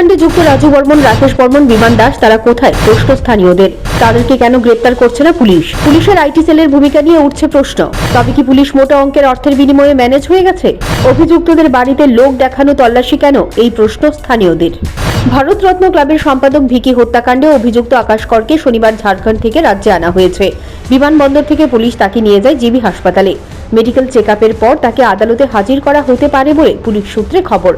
হত্যাকাণ্ডে যুক্ত রাজু বর্মন, রাকেশ বর্মন, বিমান দাস তারা কোথায়? প্রশ্ন স্থানীয়দের। তাদেরকে কেন গ্রেপ্তার করছে না পুলিশ? পুলিশের আইটি সেলের ভূমিকা নিয়ে উঠছে প্রশ্ন। তবে কি পুলিশ মোটা অঙ্কের অর্থের বিনিময়ে ম্যানেজ হয়ে গেছে? অভিযুক্তদের বাড়িতে লোক দেখানো তল্লাশি কেন? এই প্রশ্ন স্থানীয়দের। ভারতরত্ন ক্লাবের সম্পাদক ভিকি হত্যাকাণ্ডে অভিযুক্ত আকাশ করকে শনিবার ঝাড়খণ্ড থেকে রাজ্যে আনা হয়েছে। বিমানবন্দর থেকে পুলিশ তাকে নিয়ে যায় জিবি হাসপাতালে। মেডিকেল চেকআপের পর তাকে আদালতে হাজির করা হতে পারে বলে পুলিশ সূত্রে খবর।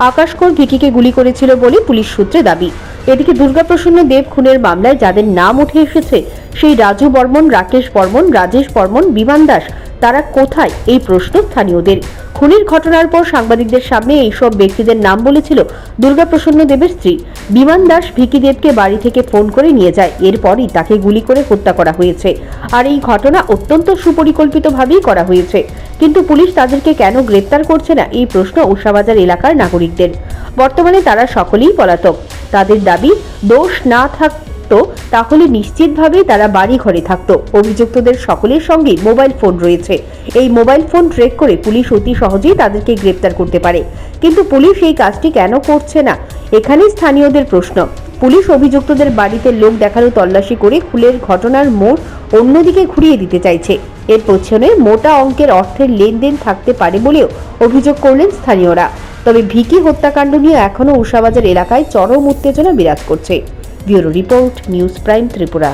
আকাশ কর ভিকিকে গুলি করেছিল বলে পুলিশ সূত্রে দাবি। এদিকে দুর্গাপ্রসন্ন দেব খুনের মামলায় যাদের নাম উঠে এসেছে, সেই রাজু বর্মন, রাকেশ বর্মন, রাজেশ বর্মন, বিমান দাস তারা কোথায়? এই প্রশ্ন স্থানীয়দের। খুনের ঘটনার পর সাংবাদিকদের সামনে এইসব ব্যক্তিদের নাম বলেছিল দুর্গাপ্রসন্ন দেবের স্ত্রী। বিমান দাস ভিকি দেবকে বাড়ি থেকে ফোন করে নিয়ে যায়। এরপরই তাকে গুলি করে হত্যা করা হয়েছে। আর এই ঘটনা অত্যন্ত সুপরিকল্পিতভাবেই করা হয়েছে। কিন্তু পুলিশ তাদেরকে কেন গ্রেপ্তার করছে না? এই প্রশ্ন উষাবাজার এলাকার নাগরিকদের। বর্তমানে তারা সকলেই পলাতক। তাদের দাবি, দোষ না থাকতো তাহলে নিশ্চিতভাবেই তারা বাড়ি ঘরে থাকতো। অভিযুক্তদের সকলের সঙ্গে মোবাইল ফোন রয়েছে। এই মোবাইল ফোন ট্রেক করে পুলিশ অতি সহজেই তাদেরকে গ্রেপ্তার করতে পারে। কিন্তু পুলিশ এই কাজটি কেন করছে না? এখানেই স্থানীয়দের প্রশ্ন। পুলিশ অভিযুক্তদের বাড়িতে লোক দেখানো তল্লাশি করে খুনের ঘটনার মোড় অন্যদিকে ঘুরিয়ে দিতে চাইছে। এর পেছনে মোটা অঙ্কের অর্থের লেনদেন থাকতে পারে বলেও অভিযোগ করলেন স্থানীয়রা। তবে ভিকি হত্যাকাণ্ড নিয়ে এখনও উষাবাজার এলাকায় চরম উত্তেজনা বিরাজ করছে। Bureau report, news prime Tripura.